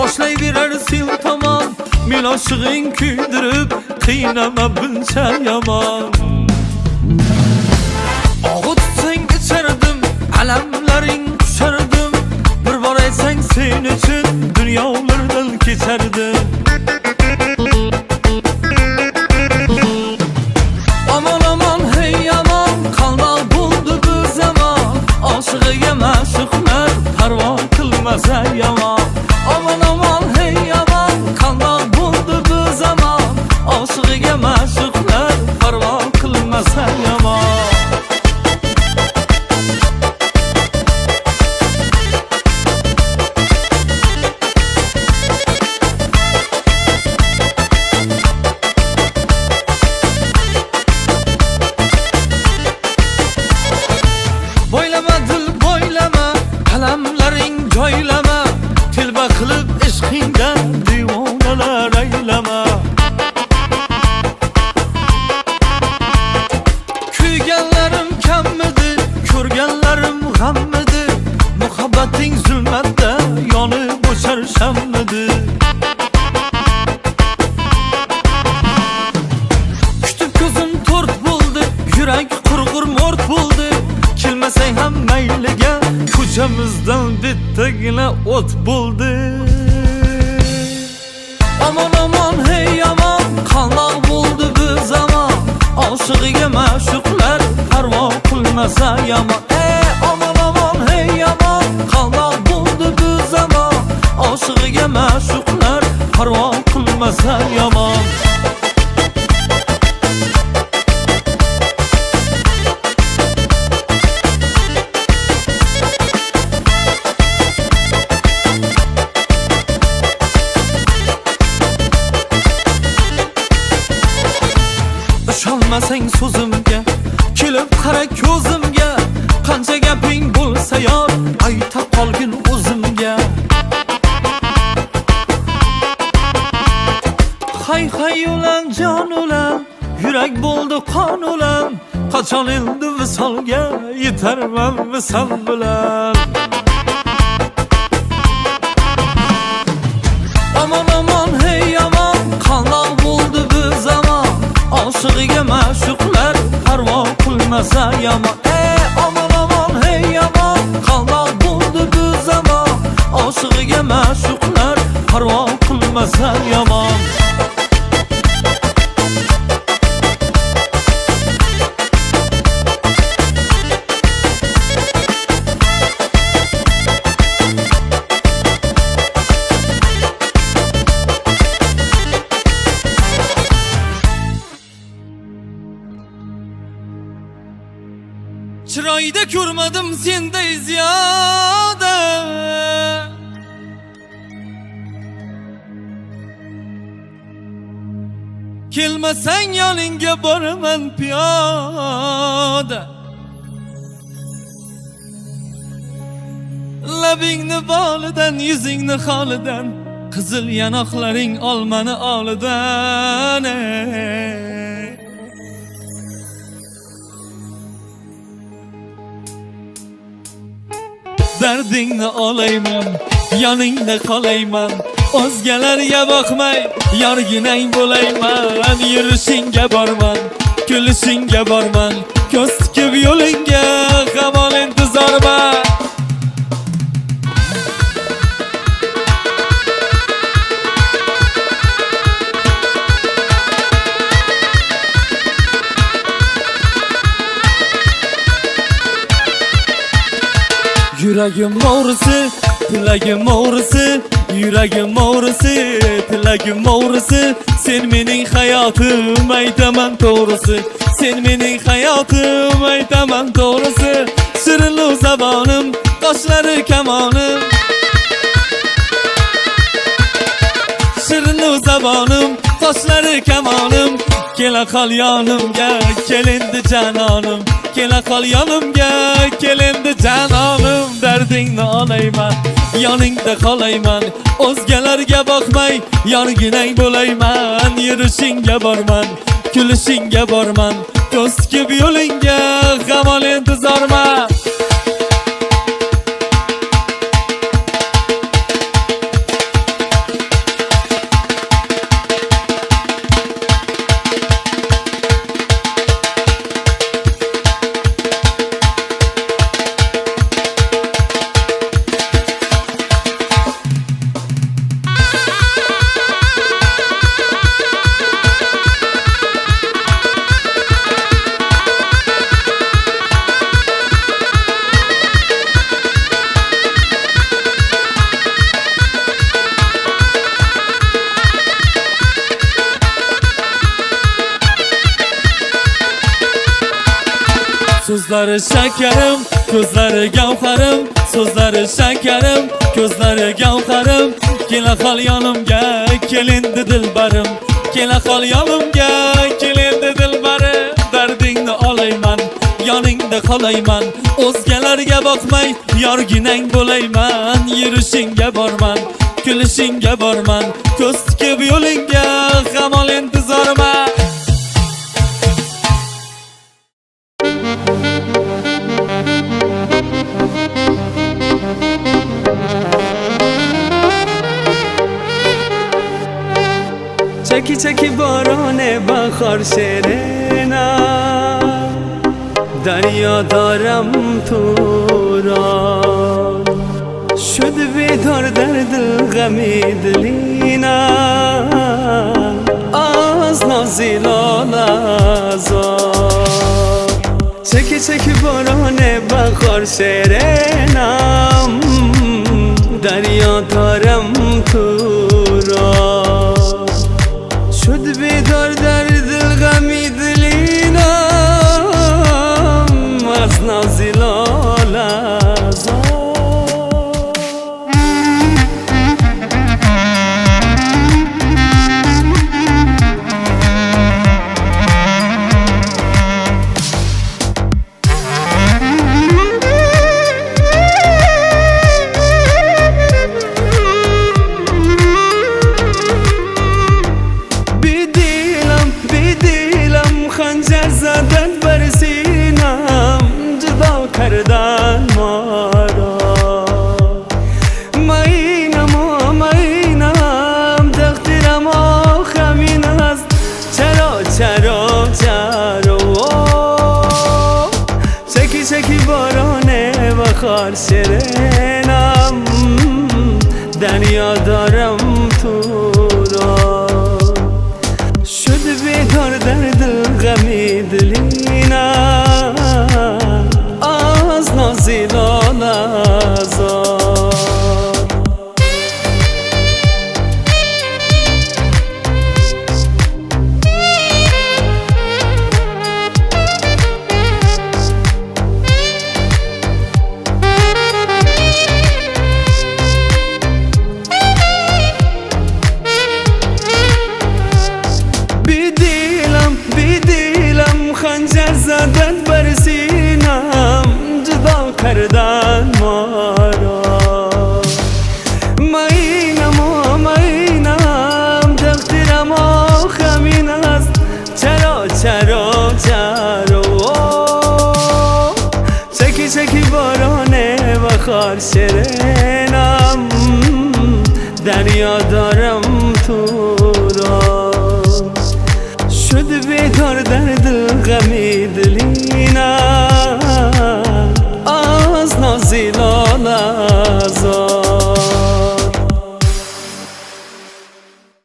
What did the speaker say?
boshlayverar sen tomon. Men oshiqing kuydirib qiynama buncha yomon. Og'u tutsang ichardim, alamlaring qushardim. Bir bor aytsang sen uchun dunyolardan kechardim. Aman aman hey aman, qalmoq bo'ldi bu zamon. Oshiqiga ma'shuqlar parvo qilmasa yomon. Aman aman hey aman, qalmoq bo'ldi bu zamon. Oshiqiga ma'shuqlar parvo qilmasa yomon. Boylama dil boylama, qalamlaring joylama. Tilba qilib ishqingda divonalar aylama. Kuyganlarim kammidi, ko'rganlarim g'ammidi. Muhabbating zulmatda yonib o'char shammidi. Kutib ko'zim to'rt bo'ldi, yurak qurg'ur mo'rt bo'ldi. Kelmasang ham mayliga, ko'chamizdan bittagina o't bo'ldi. Aman aman hey aman, qalmoq bo'ldi bu zamon. Oshiqiga ma'shuqlar parvo qilmasa yomon. Aman aman hey aman, qalmoq bo'ldi bu zamon. Oshiqiga ma'shuqlar parvo qilmasa yomon. Ishonmasang so'zimga, kelib qara ko'zimga. Qancha gaping bo'lsa yor, ayta qolgin o'zimga. Hay hay ulan jon ulan, yurak bo'ldi qon ulan. Qachon endi visolga yetarman visol bilan. Aman aman hey aman, qalmoq bo'ldi bu zamon. Oshiqiga ma'shuqlar parvo qilmasa yomon. Aman aman hey aman, qalmoq bo'ldi bu zamon. Oshiqiga ma'shuqlar parvo qilmasa yomon. Chiroyda ko'rmadim senday ziyoda. Kelmasang yoningga boraman piyoda. Labingni bolidan, yuzingni holidan, qizil yanoqlaring olmani olidan. Dardingni olayman, yoningda qolayman. O'zgalarga boqmay, yorginang bo'layman. Yurishingga borman, kulishingga borman. Ko'z tikib yo'lingga hamon intizorman. Yuragim o'g'risi, tilagim o'g'risi. Yuragim o'g'risi, tilagim o'g'risi. Sen mening hayotim, aytaman to'g'risi. Sen mening hayotim, aytaman to'g'risi. Shirinlu zabonim, qoshlari kamonim. Shirinlu zabonim, qoshlari kamonim. Kela qol yonimga, kel endi janonim. Kela qol yonimga, kel endi janonim. Dardingni olayman, yoningda qolayman. O'zgalarga boqmay, yorginang bo'layman. Yurishingga borman, kulishingga borman. Ko'z tikib yo'lingga hamon intizorman. Sözleri şekerim, gözleri gavharım. Sözleri şekerim, gözleri gavharım. Kela kal yanımga, kelindi dilbarim. Kela kal yanımga, kelindi dilbarim. Derdingni olayman, yoningda qolayman. O'zgalarga boqmay, yorginang bo'layman. Yurishingga borman, kulishingga borman. Ko'z tikib yo'lingga, hamon intizorman. چکی چکی باران بخار شیرنا دریا دارم تو را شد بیدار در دل غمی دلینا از نازیلان ازار چکی چکی باران بخار شیرنم دریا دارم تو را شد بیدار در دل غمی دلینم از نازیلال ازار خنجر زدن بر سینم جدا کردن ما را مینم تقدیرم آخمین است چرا چکی چکی بارانه و خار شیرینم دریا دارم تو را شد بیدار در دل غمی دلینم از نازیلان ازار خنجر زدن بر سینم جدا کردن ما را مینم تقدیرم آخمین است چرا چکی چکی بارانه و خار شیرینم دریا دارم تو را شد بیدار در دل غمی دلینم از نازیلان ازار